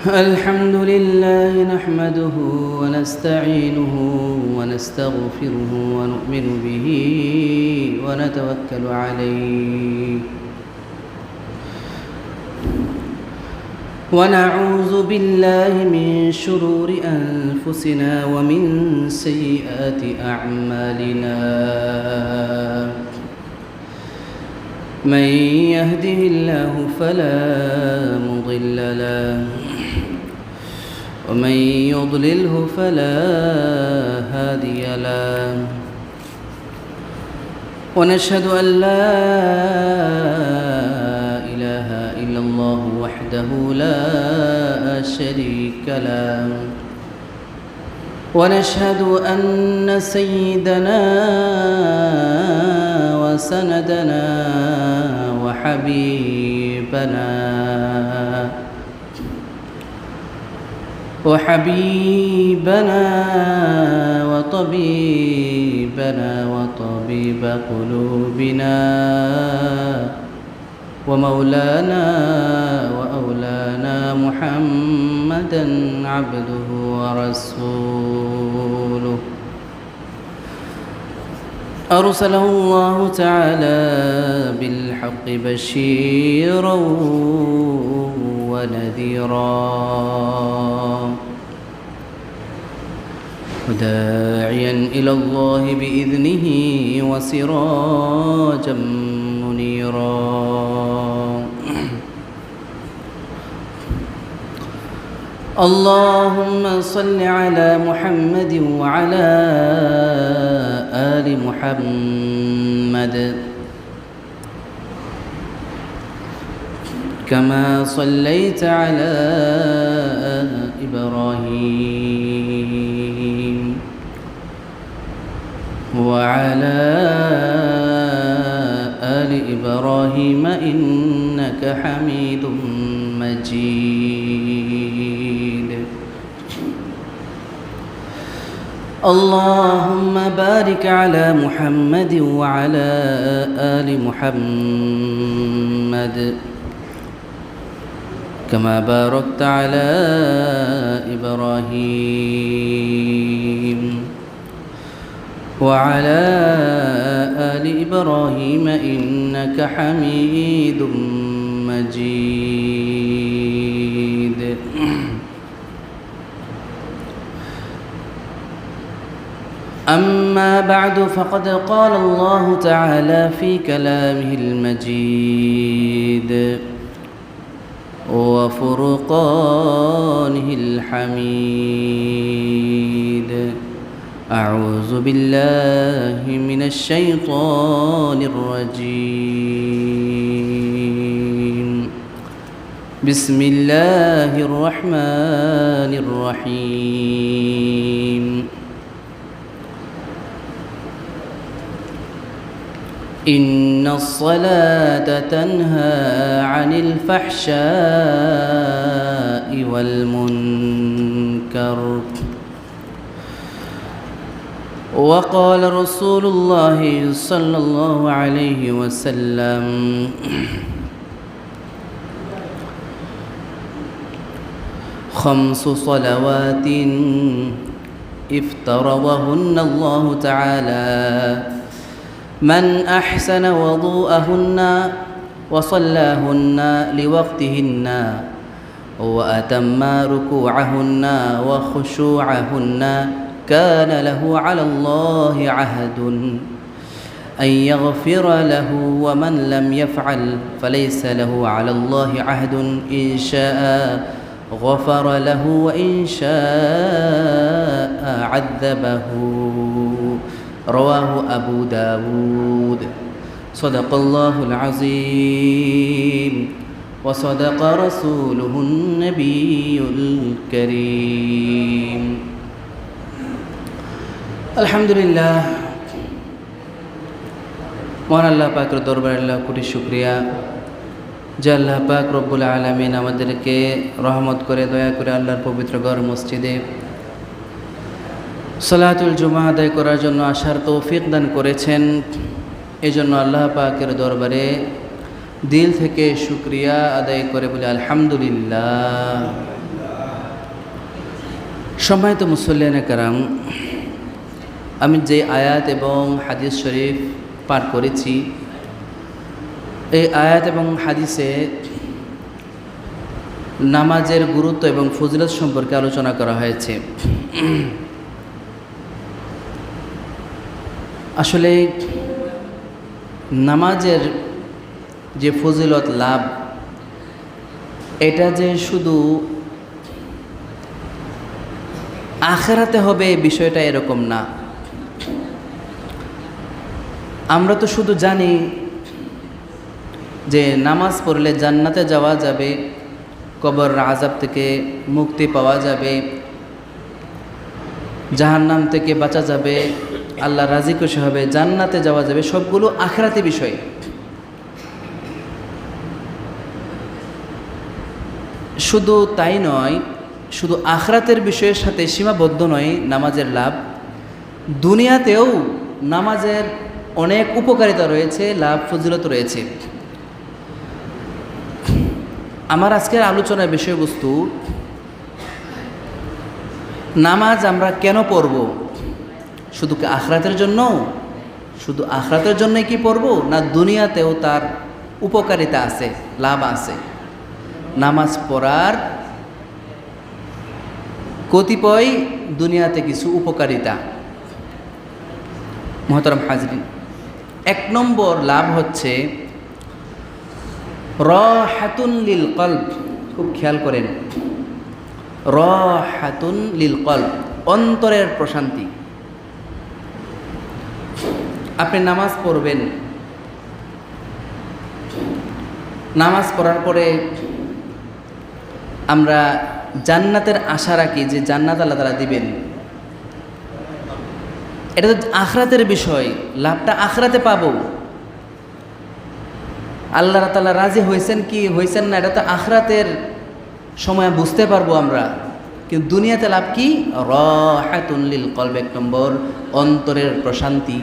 الحمد لله نحمده ونستعينه ونستغفره ونؤمن به ونتوكل عليه ونعوذ بالله من شرور أنفسنا ومن سيئات أعمالنا من يهده الله فلا مضل له ومن يضلله فلا هادي له ونشهد أن لا إله إلا الله وحده لا شريك له ونشهد أن سيدنا وسندنا وحبيبنا وطبيبنا وطبيب قلوبنا ومولانا وأولانا محمدا عبده ورسوله أرسله الله تعالى بالحق بشيرا ونذيرا وداعيا إلى الله بإذنه وسراجا منيرا اللهم صل على محمد وعلى آل محمد كما صليت على إبراهيم وعلى آل إبراهيم إنك حميد مجيد اللهم بارك على محمد وعلى آل محمد كما باركت على إبراهيم وعلى آل إبراهيم إنك حميد مجيد أما بعد فقد قال الله تعالى في كلامه المجيد وفرقانه الحميد أعوذ بالله من الشيطان الرجيم بسم الله الرحمن الرحيم إن الصلاة تنهى عن الفحشاء والمنكر وقال رسول الله صلى الله عليه وسلم خمس صلوات افترضهن الله تعالى من أحسن وضوءهن وصلاهن لوقتهن وأتم ركوعهن وخشوعهن كان له على الله عهد أن يغفر له ومن لم يفعل فليس له على الله عهد إن شاء غفر له وإن شاء عذبه رواه أبو داود صدق الله العظيم وصدق رسوله النبي الكريم الحمد لله মহান আল্লাহ পাকের দরবারে লাখ কোটি শুকরিয়া যে আল্লাহ পাক রব্বুল আলামিন আমাদেরকে রহমত করে দয়া করে আল্লাহর পবিত্র ঘর মসজিদে সালাতুল জুমা আদায় করার জন্য আসার তৌফিক দান করেছেন। এই জন্য আল্লাহ পাকের দরবারে দিল থেকে শুকরিয়া আদায় করে বলি আলহামদুলিল্লাহ। সম্মানিত মুসল্লিয়ানে কেরাম, আমি যে আয়াত এবং হাদিস শরীফ পাঠ করেছি, এই আয়াত এবং হাদিসে নামাজের গুরুত্ব এবং ফজিলত সম্পর্কে আলোচনা করা হয়েছে। আসলে নামাজের যে ফজিলত লাভ, এটা যে শুধু আখিরাতে হবে বিষয়টা এরকম না। আমরা তো শুধু জানি যে নামাজ পড়লে জান্নাতে যাওয়া যাবে, কবর আযাব থেকে মুক্তি পাওয়া যাবে, জাহান্নাম থেকে বাঁচা যাবে, আল্লাহ রাজি খুশি হবে, জান্নাতে যাওয়া যাবে, সবগুলো আখিরাতি বিষয়। শুধু তাই নয়, শুধু আখিরাতের বিষয়ের সাথে সীমাবদ্ধ নয় নামাজের লাভ, দুনিয়াতেও নামাজের অনেক উপকারিতা রয়েছে, লাভ ফজিলত রয়েছে। আমার আজকের আলোচনার বিষয়বস্তু, নামাজ আমরা কেন পড়ব? শুধু কি আখিরাতের জন্য? শুধু আখিরাতের জন্যই কি পড়ব, না দুনিয়াতেও তার উপকারিতা আছে, লাভ আছে? নামাজ পড়ার কতিপয় দুনিয়াতে কিছু উপকারিতা। মুহতারাম হাজরিন, 1 নম্বর লাভ হচ্ছে রাহাতুন লিল কলব। খুব খেয়াল করেন, রাহাতুন লিল কলব, অন্তরের প্রশান্তি। আপনি নামাজ পড়বেন, নামাজ পড়ার পরে আমরা জান্নাতের আশা রাখি যে জান্নাত আল্লাহ তাআলা দিবেন। এটা তো আখিরাতের বিষয়, লাভটা আখিরাতে পাবো। আল্লাহ তাআলা রাজি হয়েছেন কি হয়েছেন না, এটা তো আখিরাতের সময় বুঝতে পারবো আমরা। কিন্তু দুনিয়াতে লাভ কি? রাহাতুন লিল কলব, 1 নম্বর অন্তরের প্রশান্তি।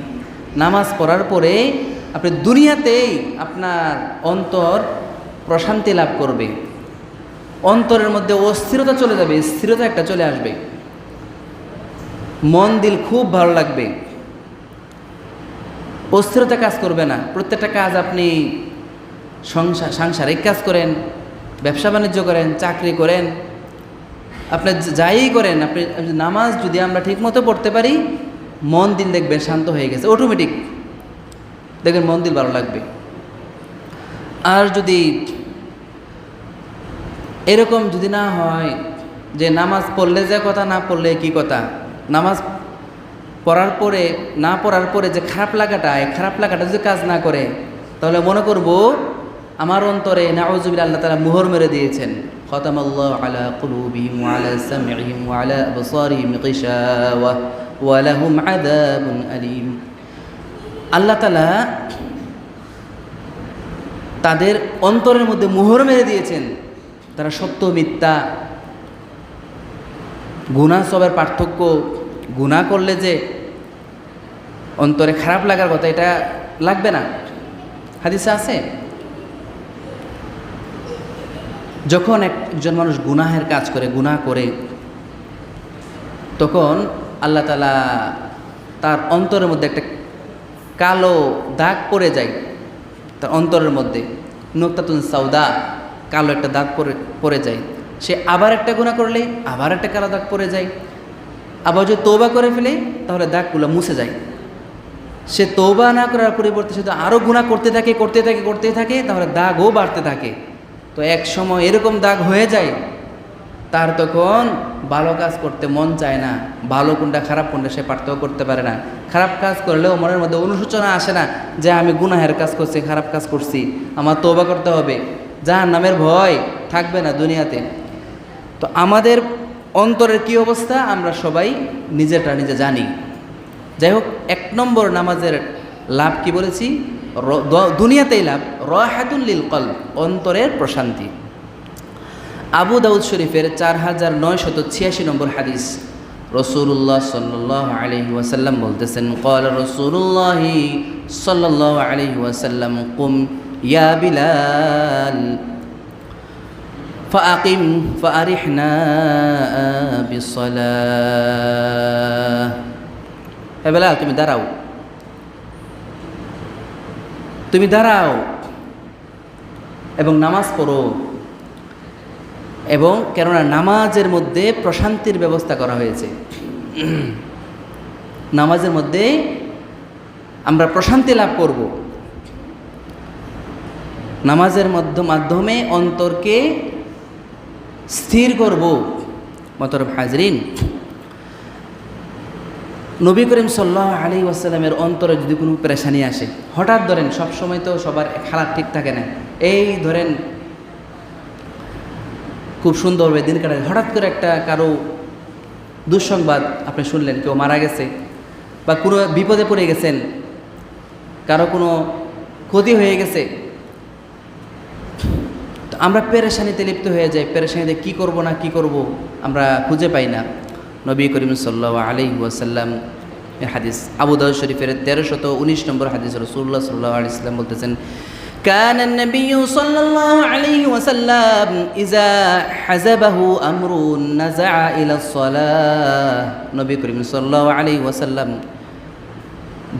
নামাজ পড়ার পরে আপনি দুনিয়াতেই আপনার অন্তর প্রশান্তি লাভ করবে, অন্তরের মধ্যে অস্থিরতা চলে যাবে, স্থিরতা একটা চলে আসবে, মন দিল খুব ভালো লাগবে, অস্থিরতা কাজ করবে না। প্রত্যেকটা কাজ আপনি সাংসারিক কাজ করেন, ব্যবসা বাণিজ্য করেন, চাকরি করেন, আপনি যাই করেন, আপনি নামাজ যদি আমরা ঠিকমতো পড়তে পারি, মন দিল দেখবেন শান্ত হয়ে গেছে, অটোমেটিক দেখবেন মন দিল ভালো লাগবে। আর যদি এরকম যদি না হয় যে নামাজ পড়লে যে কথা, না পড়লে কি কথা, নামাজ পড়ার পরে না পড়ার পরে যে খারাপ লাগাটা, এই খারাপ লাগাটা যদি কাজ না করে, তাহলে মনে করব আমার অন্তরে নাউযুবিল্লাহ আল্লাহ তাআলা মুহর মেরে দিয়েছেন। খতামাল্লাহু আলা কুলুবিহিম ওয়া আলা সামঈহিম ওয়া আলা আবসারিহিম গিশাওয়া ওয়া লাহুম আযাবুন আলীম। আল্লাহ তাআলা তাদের অন্তরের মধ্যে মুহর মেরে দিয়েছেন। তারা সত্য মিথ্যা, গুনাহ সবের পার্থক্য, গুনাহ করলে যে অন্তরে খারাপ লাগার কথা, এটা লাগবে না। হাদিসে আছে, যখন একজন মানুষ গুনাহের কাজ করে, গুনাহ করে, তখন আল্লাহ তাআলা তার অন্তরের মধ্যে একটা কালো দাগ পড়ে যায়, তার অন্তরের মধ্যে নুকতাতুন সাউদা, কালো একটা দাগ পড়ে যায়। সে আবার একটা গুনাহ করলে আবার একটা কালো দাগ পড়ে যায়। আবার যদি তওবা করে ফেলে, তাহলে দাগগুলো মুছে যায়। সে তওবা না করার পরিবর্তে শুধু আরও গুনাহ করতে থাকে, তাহলে দাগও বাড়তে থাকে। তো এক সময় এরকম দাগ হয়ে যায়, তার তখন ভালো কাজ করতে মন চায় না, ভালো কোনটা খারাপ কোনটা সে পার্থক্য করতে পারে না। খারাপ কাজ করলেও মনের মধ্যে অনুশোচনা আসে না যে আমি গুনাহের কাজ করছি, খারাপ কাজ করছি, আমার তওবা করতে হবে, জাহান্নামের ভয় থাকবে না দুনিয়াতে। তো আমাদের অন্তরের কি অবস্থা আমরা সবাই নিজেরটা নিজে জানি। যাই হোক, 1 নম্বর নামাজের লাভ কি বলেছি? দুনিয়াতেই লাভ, রাহাতুল লিল কলব, অন্তরের প্রশান্তি। আবু দাউদ শরীফের 4986 নম্বর হাদিস, রাসূলুল্লাহ সাল্লাল্লাহু আলাইহি ওয়াসাল্লাম বলতেছেন, ক্বালা রাসূলুল্লাহ সাল্লাল্লাহু আলাইহি ওয়াসাল্লাম, কুম ইয়া বিলাল ফাআকিম ফাআরিহনা বিসসালাহ, হে বিলাল তুমি দাঁড়াও, তুমি দাঁড়াও এবং নামাজ পড়ো। এবং কেননা নামাজের মধ্যে প্রশান্তির ব্যবস্থা করা হয়েছে, নামাজের মধ্যে আমরা প্রশান্তি লাভ করব। নামাজের মাধ্যমে অন্তরকে স্থির করব। মোহতরম হাজরিন, নবী করিম সাল্লাল্লাহু আলাইহি ওয়াসাল্লামের অন্তরে যদি কোনো পেরেশানি আসে, হঠাৎ ধরেন, সবসময় তো সবার হালাত ঠিক থাকে না, এই ধরেন খুব সুন্দরভাবে দিন কাটায়, হঠাৎ করে একটা কারো দুঃসংবাদ আপনি শুনলেন, কেউ মারা গেছে বা কোনো বিপদে পড়ে গেছেন, কারো কোনো ক্ষতি হয়ে গেছে, তো আমরা পেরেশানিতে লিপ্ত হয়ে যাই। পেরেশানিতে কী করব না কী করব আমরা খুঁজে পাই না। নবী করিম সাল্লাল্লাহু আলাইহি ওয়াসাল্লাম এর হাদিস, আবু দাউদ শরীফের 1319 নম্বর হাদিস, রাসূলুল্লাহ সাল্লাল্লাহু আলাইহি ওয়াসাল্লাম বলতেছেন, كان النبي صلى الله عليه وسلم إذا حزبه أمر نزع إلى الصلاة। নবী করিম সাল্লাল্লাহু আলাইহি ওয়াসাল্লাম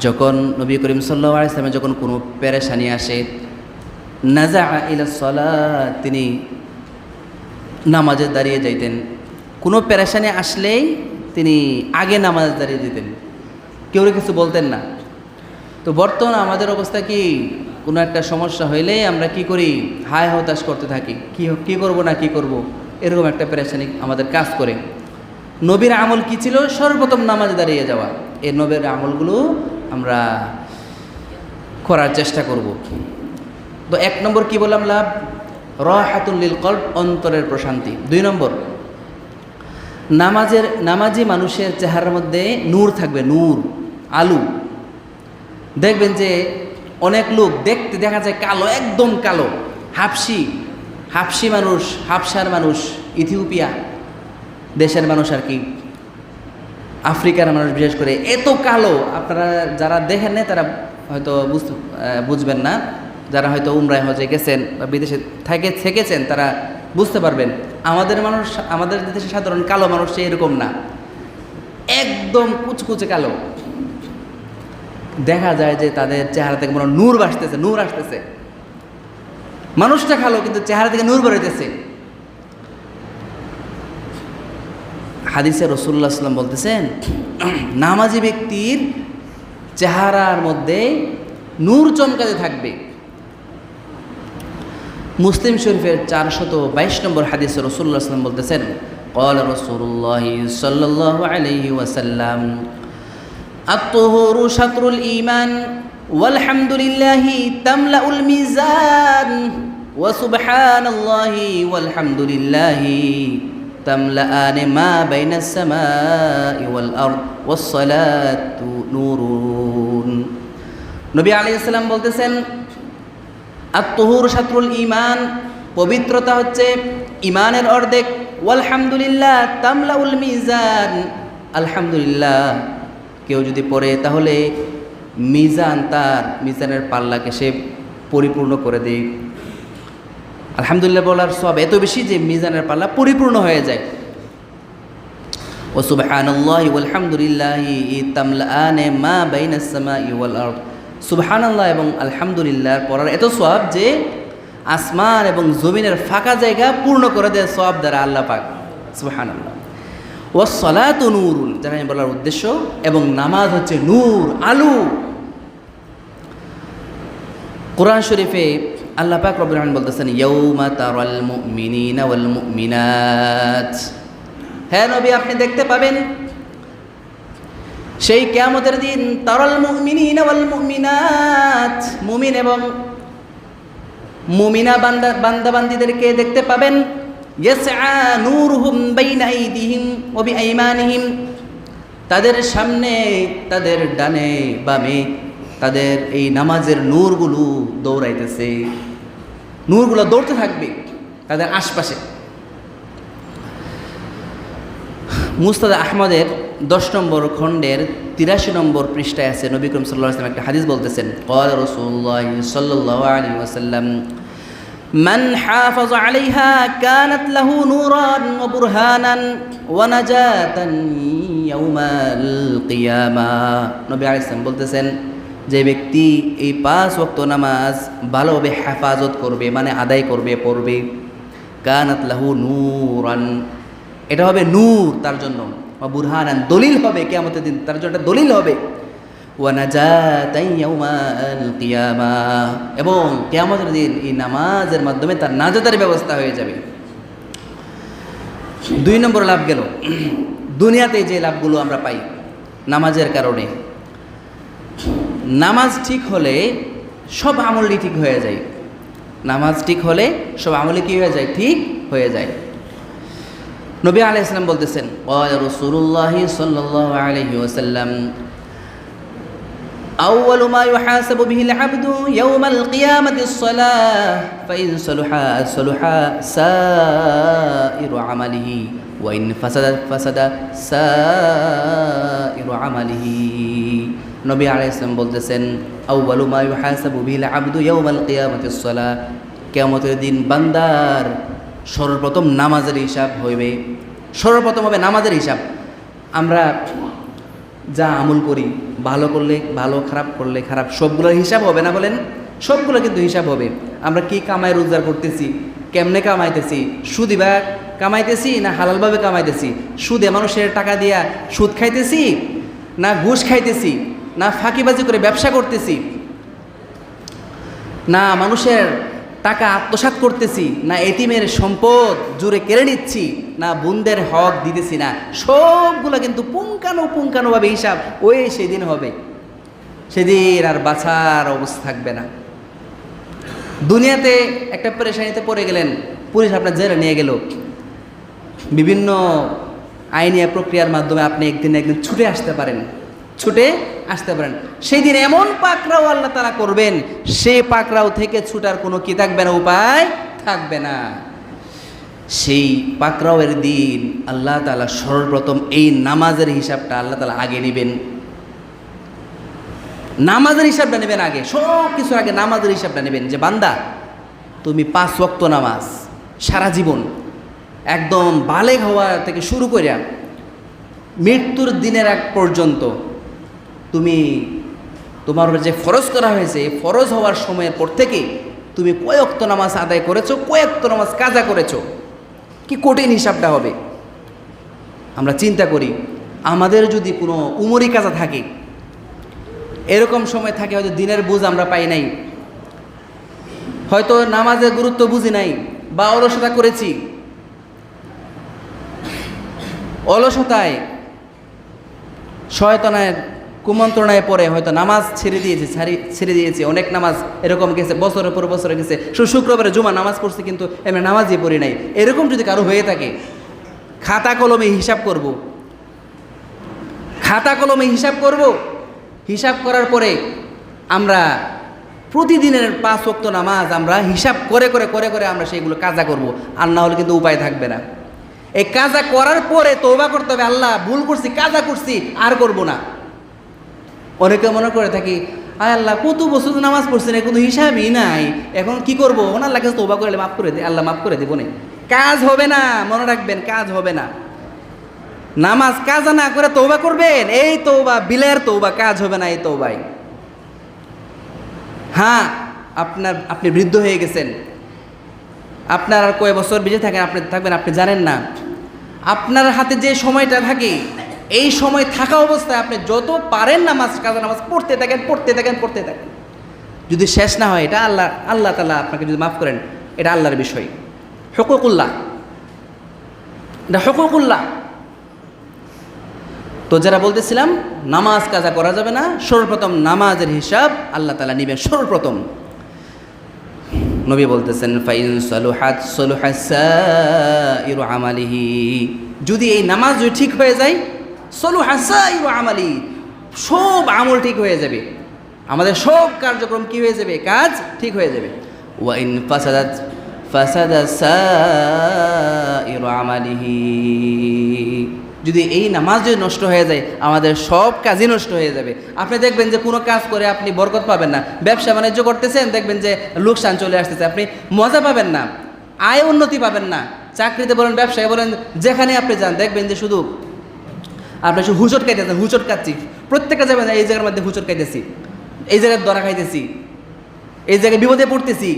যখন নবী করিম সাল্লাল্লাহু আলাইহি ওয়াসাল্লাম যখন কোনো পেরেশানি আসে, নাজা ইলা সালাত, তিনি নামাজে দাঁড়িয়ে যাইতেন। কোনো পেরেশানি আসলেই তিনি আগে নামাজ দাঁড়িয়ে দিতেন, কেউ কিছু বলতেন না। তো বর্তমানে আমাদের অবস্থা কি, কোনো একটা সমস্যা হইলেই আমরা কি করি, হায় হতাশ করতে থাকি, কি করব না কি করব, এরকম একটা পেরেশানি আমাদের কাজ করে। নবীর আমল কি ছিল? সর্বপ্রথম নামাজে দাঁড়িয়ে যাওয়া। এই নবীর আমলগুলো আমরা করার চেষ্টা করব। তো 1 নম্বর কি বললাম, লাভ রাহাতুল লিল কলব, অন্তরের প্রশান্তি। 2 নম্বর, নামাজি মানুষের চেহারার মধ্যে নূর থাকবে, নূর, আলু। দেখবেন যে অনেক লোক দেখতে দেখা যায় কালো, একদম কালো, হাবশি মানুষ, হাবশার মানুষ, ইথিওপিয়া দেশের মানুষ আর কি, আফ্রিকার মানুষ বিশেষ করে এত কালো, আপনারা যারা দেখেন না তারা হয়তো বুঝবেন না, যারা হয়তো উমরায় হজে গেছেন বা বিদেশে থেকেছেন তারা বুঝতে পারবেন। আমাদের দেশে সাধারণ কালো মানুষ এরকম না, একদম কুচকুচে কালো। দেখা যায় যে তাদের চেহারা থেকে মনে নূর আসতেছে। মানুষটা কালো কিন্তু চেহারা থেকে নূর বেরোতেছে। হাদিসে রাসূলুল্লাহ সাল্লাল্লাহু আলাইহি ওয়াসাল্লাম বলতেছেন, নামাজি ব্যক্তির চেহারার মধ্যে নূর চমকাতে থাকবে। মুসলিম শরীফের 422 নম্বর হাদিসে রাসূলুল্লাহ সাল্লাল্লাহু আলাইহি ওয়াসাল্লাম বলতেছেন, ক্বালা রাসূলুল্লাহ সাল্লাল্লাহু আলাইহি ওয়াসাল্লাম, আত-তুহুরু শাতরুল ঈমান ওয়ালহামদুলিল্লাহি তামলাউল মিজান ওয়া সুবহানাল্লাহি ওয়ালহামদুলিল্লাহি তামলাআনি মা বাইনাস সামাই ওয়াল আরদ ওয়াস সালাতু নূরুন। নবী আলাইহিস সালাম বলতেছেন, আত-তুহুর শাতরুল ঈমান, পবিত্রতা হচ্ছে ঈমানের অর্ধেক। ওয়ালহামদুলিল্লাহ তামলাউল মিজান, আলহামদুলিল্লাহ কেউ যদি পড়ে তাহলে মিজানের পাল্লাকে সে পরিপূর্ণ করে দেয়। আলহামদুলিল্লাহ বলার সওয়াব এত বেশি যে মিজানের পাল্লা পরিপূর্ণ হয়ে যায়। ও সুবহানাল্লাহি ওয়ালহামদুলিল্লাহি তামলাআনি মা বাইনাস সামাই ওয়াল আরদ, সুবহানাল্লাহ এবং আলহামদুলিল্লাহ পড়ার এত সওয়াব যে আসমান এবং জমিনের ফাঁকা জায়গা পূর্ণ করে দেয় সওয়াব দ্বারা আল্লাহ পাক। সুবহানাল্লাহ। ওয়াস সালাতু নূরুন, যারা বলার উদ্দেশ্য, এবং নামাজ হচ্ছে নূর, আলো। কোরআন শরীফে আল্লাহ পাক রব্বুল আলামিন বলতেছেন, ইয়াউমা তারাল মুমিনিনা ওয়াল মুমিনাত, হে নবী আপনি দেখতে পাবেন সেই কিয়ামতের দিন, তারাল মুমিনিনা ওয়াল মুমিনাত, মুমিন এবং মুমিনা বান্দাবান্দীদেরকে দেখতে পাবেন। ইয়াসআ নূরুহুম বাইনা আইদিহিম ওয়া বিআইমানিহিম, তাদের সামনে, তাদের ডানে বামে তাদের এই নামাজের নূরগুলো দৌড়াইতেছে, নূরগুলো দৌড়তে থাকবে তাদের আশপাশে। মুসনাদ আহমদের 10 নম্বর খণ্ডের 83 নম্বর পৃষ্ঠায় আছে নবী করিম সাল্লাল্লাহু আলাইহি ওয়াসাল্লাম একটা হাদিস বলতেছেন, ক্বালা রাসূলুল্লাহ সাল্লাল্লাহু আলাইহি ওয়াসাল্লাম মান হাফাযা আলাইহা কানাত লাহু নূরান ওয়া বুরহানান ওয়া নাজাতান ইয়াউমাল কিয়ামাহ। নবী আলাইহিস সালাম বলতেছেন, যে ব্যক্তি এই 5 ওয়াক্ত নামাজ ভালোভাবে হেফাজত করবে, মানে আদায় করবে, পড়বে, কানাত লাহু নূরান, এটা হবে নূর তার জন্য, বা বুরহানান, দলিল হবে কিয়ামতের দিন তার জন্য, দলিল হবে, ওয়া নাজাতান ইয়াউমাল কিয়ামাহ, এবং কিয়ামতের দিন এই নামাজের মাধ্যমে তার নাজাতের ব্যবস্থা হয়ে যাবে। 2 নম্বর লাভ গেল, দুনিয়াতে যে লাভগুলো আমরা পাই নামাজের কারণে। নামাজ ঠিক হলে সব আমলই ঠিক হয়ে যায়। নামাজ ঠিক হলে সব আমলই কি হয়ে যায়? ঠিক হয়ে যায়। নবী আলাইহিস সালাম বলতেছেন, ক্বালা রাসূলুল্লাহ সাল্লাল্লাহু আলাইহি ওয়াসাল্লাম আউয়ালু মা ইউহাসাবু বিহিল আবদু ইয়াউমাল কিয়ামাতিস সালাহ ফাইন সালুহা সালুহা সাইরু আমালিহি ওয়া ইন ফাসাদাত ফাসাদা সাইরু আমালিহি। নবী আলাইহিস সালাম বলতেছেন, আউয়ালু মা ইউহাসাবু বিহিল আবদু ইয়াউমাল কিয়ামাতিস সালাহ, কিয়ামতের দিন বান্দার সর্বপ্রথম নামাজের হিসাব হইবে। সর্বপ্রথম হবে নামাজের হিসাব। আমরা যা আমল করি, ভালো করলে ভালো, খারাপ করলে খারাপ, সবগুলোর হিসাব হবে না বলেন? সবগুলো কিন্তু হিসাব হবে। আমরা কি কামাই রোজগার করতেছি, কেমনে কামাইতেছি, সুদি বা কামাইতেছি না হালালভাবে কামাইতেছি, সুদে মানুষের টাকা দিয়া সুদ খাইতেছি না ঘুষ খাইতেছি, না ফাঁকিবাজি করে ব্যবসা করতেছি, না মানুষের টাকা আত্মসাৎ করতেছি, না এতিমের সম্পদ জুড়ে কেড়ে নিচ্ছি, না বোনদের হক দিতেছি না, সবগুলো কিন্তু পুঙ্খানুপুঙ্খানুভাবে হিসাব ওই সেদিন হবে। সেদিন আর বাঁচার অবস্থা থাকবে না। দুনিয়াতে একটা পেরেশানিতে পড়ে গেলেন, পুলিশ আপনার জেলে নিয়ে গেল, বিভিন্ন আইনি প্রক্রিয়ার মাধ্যমে আপনি একদিন ছুটে আসতে পারেন, সেই দিন এমন পাকড়াও আল্লাহ তাআলা করবেন, সেই পাকড়াও থেকে ছুটার কোনো কি থাকবে না, উপায় থাকবে না। সেই পাকড়াওয়ের দিন আল্লাহ তাআলা সর্বপ্রথম এই নামাজের হিসাবটা আল্লাহ তাআলা আগে নেবেন। নামাজের হিসাবটা নেবেন আগে, সব কিছুর আগে নামাজের হিসাবটা নেবেন। যে বান্দা, তুমি 5 ওয়াক্ত নামাজ সারা জীবন একদম বালেগ হওয়া থেকে শুরু করে মৃত্যুর দিনের আগ পর্যন্ত তুমি তোমার যে ফরজ করা হয়েছে, এই ফরজ হওয়ার সময়ের পর থেকে তুমি কয় ওয়াক্ত নামাজ আদায় করেছো, কয় ওয়াক্ত নামাজ কাজা করেছো, কি কঠিন হিসাবটা হবে। আমরা চিন্তা করি, আমাদের যদি কোনো উমরি কাজা থাকে, এরকম সময় থাকে হয়তো দিনের বুঝ আমরা পাই নাই, হয়তো নামাজের গুরুত্ব বুঝি নাই, বা অলসতা করেছি, অলসতায় শয়তানের কুমন্ত্রণায় পরে হয়তো নামাজ ছেড়ে দিয়েছি। অনেক নামাজ এরকম গেছে, বছরের পর বছরে গেছে, শুক্রবারে জুমা নামাজ পড়ছি কিন্তু এমনি নামাজই পড়ি নাই। এরকম যদি কারো হয়ে থাকে, খাতা কলমে হিসাব করব, হিসাব করার পরে আমরা প্রতিদিনের 5 ওয়াক্ত নামাজ আমরা হিসাব করে আমরা সেইগুলো কাজা করব। আর না হলে কিন্তু উপায় থাকবে না। এই কাজা করার পরে তওবা করতে হবে, আল্লাহ ভুল করছি, কাজা করছি, আর করব না। অনেকে মনে করে থাকি, আয় আল্লাহ কত বছর নামাজ পড়ছি না, কোনো হিসাবই নাই, এখন কি করব, আল্লাহ কাছে তওবা করলে মাফ করে দে, আল্লাহ মাফ করে দেবো না। কাজ হবে না, মনে রাখবেন, কাজ হবে না। নামাজ কাজা না করে তওবা করবেন, এই তওবা বিলার তওবা, কাজ হবে না এই তওবায়। হ্যাঁ, আপনি বৃদ্ধ হয়ে গেছেন, আপনার আর কয় বছর বেঁচে থাকবেন আপনি জানেন না। আপনার হাতে যে সময়টা থাকে, এই সময় থাকা অবস্থায় আপনি যত পারেন নামাজ, কাজা নামাজ পড়তে থাকেন। যদি শেষ না হয়, এটা আল্লাহ তাআলা আপনাকে যদি মাফ করেন, এটা আল্লাহর বিষয়, হুকুকুল্লাহ, এটা হুকুকুল্লাহ। তো যারা বলতেছিলাম নামাজ কাজা করা যাবে না, সর্বপ্রথম নামাজের হিসাব আল্লাহ তাআলা নেবেন সর্বপ্রথম। নবী বলতেছেন, ফাইন সালুহাত সালুহাস সাইরু আমালিহি, যদি এই নামাজ ঠিক হয়ে যায়, সালুহাস সাইরু আমালি, সব আমল ঠিক হয়ে যাবে, আমাদের সব কার্যক্রম কি হয়ে যাবে, কাজ ঠিক হয়ে যাবে। ওয়া ইন ফাসাদাত ফাসাদা সাইরু আমালিহি, যদি এই নামাজ যদি নষ্ট হয়ে যায় আমাদের সব কাজই নষ্ট হয়ে যাবে। আপনি দেখবেন যে কোনো কাজ করে আপনি বরকত পাবেন না, ব্যবসা বাণিজ্য করতেছেন দেখবেন যে লোকসান চলে আসতেছে, আপনি মজা পাবেন না, আয় উন্নতি পাবেন না। চাকরিতে বলেন, ব্যবসায় বলেন, যেখানে আপনি যান দেখবেন যে শুধু আপনি শুধু হুচট খাইতেছেন, হুচট খাচ্ছি, প্রত্যেকটা যাবেন এই জায়গার মধ্যে হুচট খাইতেছি, এই জায়গায় দরা খাইতেছি, এই জায়গায় বিপদে পড়তেছি।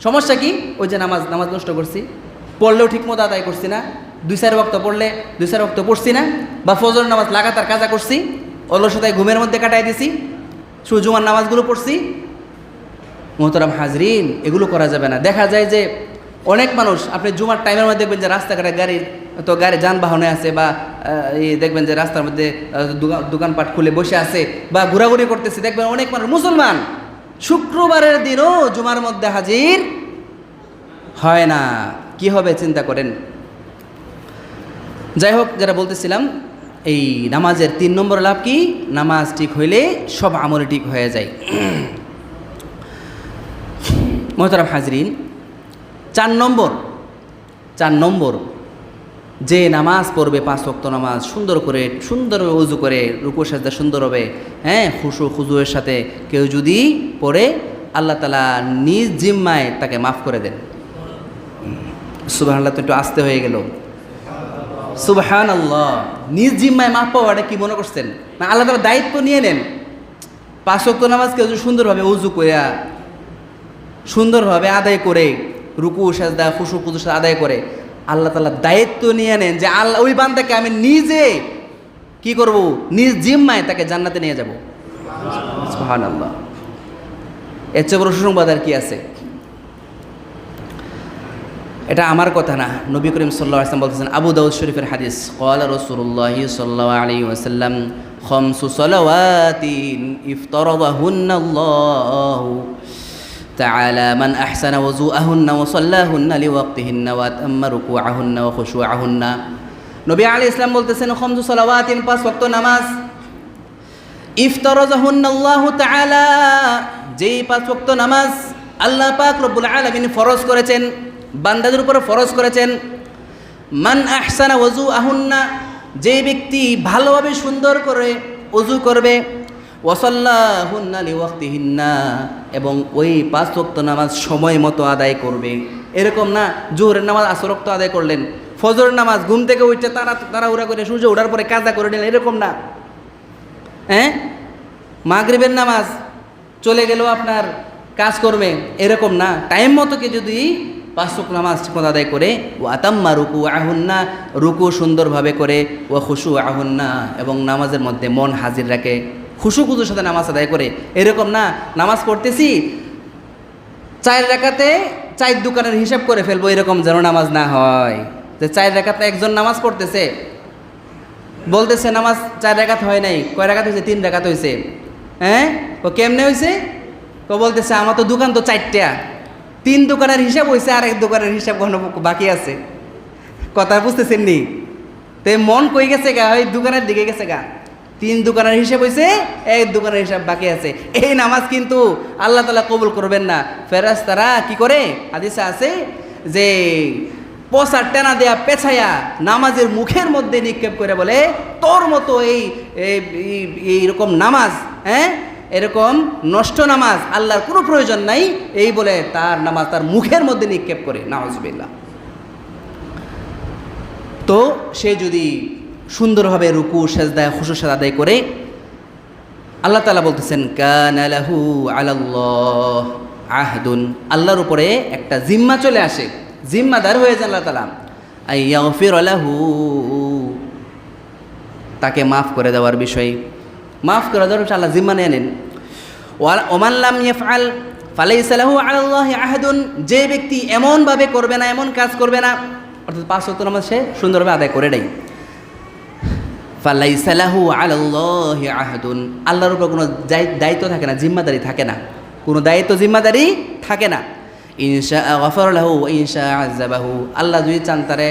সমস্যা কি? ওই যে নামাজ নষ্ট করছি, পড়লেও ঠিক মতো আদায় করছি না, 2-4 ওয়াক্ত পড়লে 2-4 ওয়াক্ত পড়ছি না, বা ফজর নামাজ লাগাতার কাজা করছি, অলসতায় ঘুমের মধ্যে কাটাই দিছি, শুধু জুমার নামাজগুলো পড়ছি। মোহতারাম হাজরিন, এগুলো করা যাবে না। দেখা যায় যে অনেক মানুষ আপনি জুমার টাইমের মধ্যে দেখবেন যে রাস্তাঘাটে গাড়ি যানবাহনে আছে, বা দেখবেন যে রাস্তার মধ্যে দোকানপাট খুলে বসে আছে বা ঘোরাঘুরি করতেছে। দেখবেন অনেক মানুষ মুসলমান শুক্রবারের দিনও জুমার মধ্যে হাজির হয় না। কি হবে চিন্তা করেন। যাই হোক, যারা বলতেছিলাম, এই নামাজের 3 নম্বর লাভ কি? নামাজ ঠিক হইলে সব আমল ঠিক হয়ে যায়। মোহতারাম হাজরিন, 4 নম্বর যে নামাজ পড়বে 5 ওয়াক্ত নামাজ সুন্দর ওযু করে, রুকু সাজদা সুন্দর হবে, হ্যাঁ, খুশুয়ের সাথে কেউ যদি পড়ে, আল্লাহ তাআলা নিজ জিম্মায় তাকে মাফ করে দেন। সুবহানাল্লাহ, তো একটু আস্তে হয়ে গেল। সুবহানাল্লাহ, নিজ জিম্মায় মাফ পাওয়া, এটা কি মনে করছেন? না, আল্লাহ তাআলা দায়িত্ব নিয়ে নেন। 5 ওয়াক্ত নামাজ কেউ যদি সুন্দরভাবে ওযু করে, সুন্দরভাবে আদায় করে, রুকু সাজদা খুশু আদায় করে, আল্লাহ তাআলা দায়িত্ব নিয়ে নেন যে আল্লাহ ওই বান্দাকে আমি নিজে কি করব? নিজ জিম্মায় তাকে জান্নাতে নিয়ে যাব। সুবহানাল্লাহ, এর চেয়ে বড় সুসংবাদ আর কি আছে? এটা আমার কথা না, নবী করিম সাল্লাল্লাহু আলাইহি ওয়াসাল্লাম বলতেছেন, আবু দাউদ শরীফের হাদিস, ক্বালা রাসূলুল্লাহ সাল্লাল্লাহু আলাইহি ওয়াসাল্লাম, খামসু সালাওয়াতিন ইফতারাদাহুন্নাল্লাহু তাআলা মান আহসানা ওযুআহুন্না ওয়া সাল্লাহুন্না লিওয়াক্তিহিন্না ওয়া আতাম্মা রুকুআহুন্না ওয়া খুশুআহুন্না। নবী আলাইহিস সালাম বলতেছেন, খামসু সালাওয়াতিন, 5 ওয়াক্ত নামাজ, ইফতারাদাহুন্নাল্লাহু তাআলা, যেই 5 ওয়াক্ত নামাজ আল্লাহ পাক রব্বুল আলামিন ফরজ করেছেন, বান্দাদের উপর ফরজ করেছেন। মান আহসানা ওযুআহুন্না, যে ব্যক্তি ভালোভাবে সুন্দর করে ওযু করবে, ওয়াসাল্লাহুন্না লিওয়াক্তিহিন্না, এবং ওই 5 ওয়াক্ত নামাজ সময় মতো আদায় করবে। এরকম না জোহরের নামাজ আসর ওয়াক্ত আদায় করলেন, ফজরের নামাজ ঘুম থেকে উঠতে তাড়াহুড়া করে সূর্য ওঠার পরে কাজা করে নিলেন, এরকম না। হ্যাঁ, মাগরিবের নামাজ চলে গেল আপনার কাজ করবে, এরকম না। টাইম মতো কে যদি 5 ওয়াক্ত নামাজ ঠিকমতো আদায় করে, ও আতাম্মা রুকুআহুন্না, রুকু সুন্দরভাবে করে, ও খুশুআহুন্না, এবং নামাজের মধ্যে মন হাজির রাখে, খুশুর সাথে নামাজ আদায় করে। এরকম না নামাজ পড়তেছি 4 রাকাতে 4 দোকানের হিসাব করে ফেলবো, এরকম যেন নামাজ না হয়। যে 4 রাকাতে একজন নামাজ পড়তেছে, বলতেছে নামাজ 4 রাকাত হয় নাই, কয় রাকাত হয়েছে? 3 রাকাত হয়েছে। হ্যাঁ, ও কেমনে হয়েছে? ও বলতেছে আমার তো দোকান তো 4টা, 3 দোকানের হিসাব হয়েছে, আর 1 দোকানের হিসাব বাকি আছে। কথা বুঝতেছেন নি? তো মন কই গেছে গা? ওই দোকানের দিকে গেছে গা। 3 দোকানের হিসাব হয়েছে, 1 দোকানের হিসাব বাকি আছে। এই নামাজ কিন্তু আল্লাহ তাআলা কবুল করবেন না। ফেরেশতারা কি করে? হাদিসে আছে যে পচা টেনা দেয়া পেছায়া নামাজের মুখের মধ্যে নিক্ষেপ করে বলে, তোর মতো এইরকম নামাজ, হ্যাঁ, এরকম নষ্ট নামাজ আল্লাহর কোনো প্রয়োজন নাই, এই বলে তার নামাজ তার মুখের মধ্যে নিক্ষেপ করে। নাউজুবিল্লাহ। তো সে যদি সুন্দরভাবে রুকু সাজদা খুশু আদায় করে, আল্লাহ তাআলা বলতেছেন, কানা লাহু আলাল্লাহ আহদুন, আল্লাহর উপরে একটা জিম্মা চলে আসে, জিম্মাদার হয়ে যান আল্লাহ তাআলা, আইয়াগফির লাহু, তাকে মাফ করে দেওয়ার বিষয়, মাফ করে দেওয়ার বিষয় আল্লাহ জিম্মা নিয়ে নেন। ওমান লাম ইয়াফআল ফালাইসা লাহু আলাল্লাহি আহদুন, যে ব্যক্তি এমনভাবে করবে না, এমন কাজ করবে না, অর্থাৎ 5 ওয়াক্ত নামাজ সে সুন্দরভাবে আদায় করে নেয়, ফালাইসা লাহু আলাল্লাহি আহদুন, আল্লাহর উপর কোনো দায়িত্ব থাকে না, জিম্মাদারি থাকে না, কোনো দায়িত্ব জিম্মাদারি থাকে না। ইনশা গফার লাহু ওয়া ইনশা আযাবাহু, আল্লাহ যদি চান তারে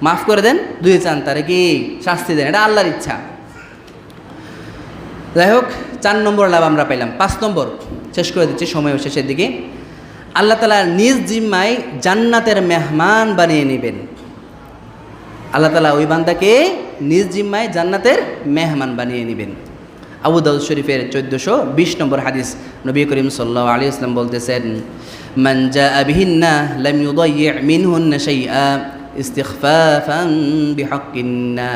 মাফ করে দেন, যদি চান তারে কি শাস্তি দেন, এটা আল্লাহর ইচ্ছা। যাই হোক, 4 নম্বর লাভ আমরা পাইলাম। 5 নম্বর শেষ করে দিচ্ছি, সময় শেষের দিকে। আল্লাহ তাআলা নিজ জিম্মায় জান্নাতের মেহমান বানিয়ে নেবেন। আল্লাহ তাআলা ওই বান্দাকে নিজ জিম্মায় জান্নাতের মেহমান বানিয়ে নেবেন। আবু দাউদ শরীফের 1420 নম্বর হাদিস, নবী করিম সাল্লাল্লাহু আলাইহি ওয়াসাল্লাম বলতেছেন, মান জাআ বিহিন্না লাম ইউদায়্যি' মিনহুন্না শাইআ ইস্তিখফাফান বিহাক্কিন্না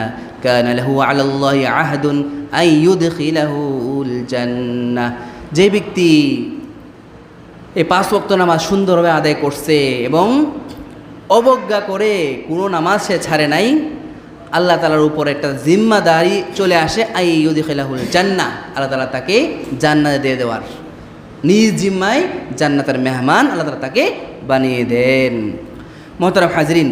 কানা লাহু আলাল্লাহি আহদুন আন ইউদখিলাহুল জান্নাহ। যে ব্যক্তি এই 5 ওয়াক্ত নামাজ সুন্দরভাবে আদায় করছে এবং অবজ্ঞা করে কোনো নামাজ সে ছাড়ে নাই, আল্লাহ তাআলার উপর একটা জিম্মাদারি চলে আসে, আই ইউদখিলাহুল জান্নাহ, আল্লাহ তাআলা তাকে জান্নাত দিয়ে দেওয়ার, নিজ জিম্মায় জান্নাতের মেহমান আল্লাহ তাআলা তাকে বানিয়ে দেন। মোহতারাম হাজরিন,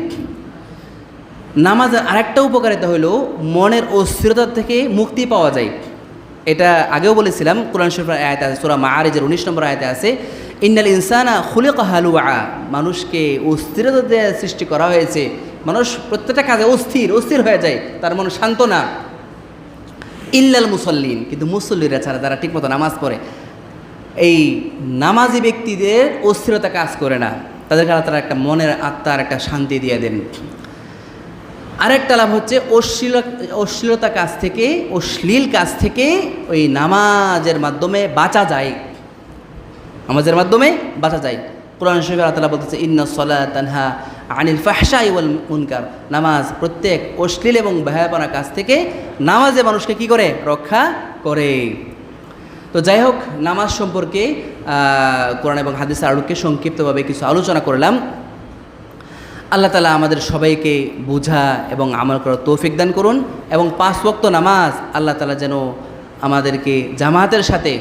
নামাজের আরেকটা উপকারিতা হলো মনের অস্থিরতা থেকে মুক্তি পাওয়া যায়। এটা আগেও বলেছিলাম, কোরআন শরীফের আয়াতে আছে, সূরা মাআরিজের 19 নম্বর আয়াতে আছে, ইন্নাল ইনসানা খুলিকা হালুআ, মানুষকে অস্থিরতা দিয়ে সৃষ্টি করা হয়েছে। মানুষ প্রত্যেকটা কাজে অস্থির হয়ে যায়, তার মন শান্ত না। ইল্লাল মুসল্লিন, কিন্তু মুসল্লিরা ছাড়া যারা ঠিকমতো নামাজ পড়ে, এই নামাজি ব্যক্তিদের অস্থিরতা কাজ করে না, তাদেরকে আল্লাহ তাআলা একটা মনের আত্মার একটা শান্তি দিয়ে দেন। আরেকটা লাভ হচ্ছে অশ্লীলতা কাজ থেকে, অশ্লীল কাজ থেকে ওই নামাজের মাধ্যমে বাঁচা যায়, নামাজের মাধ্যমে বাঁচা যায়। কোরআন শরীফে আল্লাহ তাআলা বলতেছে, ইন্নাস সালাতা তানহা আনিল ফাহশাই ওয়াল মুনকার, নামাজ প্রত্যেক অশ্লীল এবং বেহায়াপনা কাজ থেকে নামাজে মানুষকে কি করে, রক্ষা করে। তো যাই হোক, নামাজ সম্পর্কে কোরআন এবং হাদিসের আলোকে সংক্ষিপ্তভাবে কিছু আলোচনা করলাম। আল্লাহ তাআলা আমাদের সবাইকে বোঝা এবং আমল করার তৌফিক দান করুন, এবং 5 ওয়াক্ত নামাজ আল্লাহ তাআলা যেন আমাদেরকে জামাতের সাথে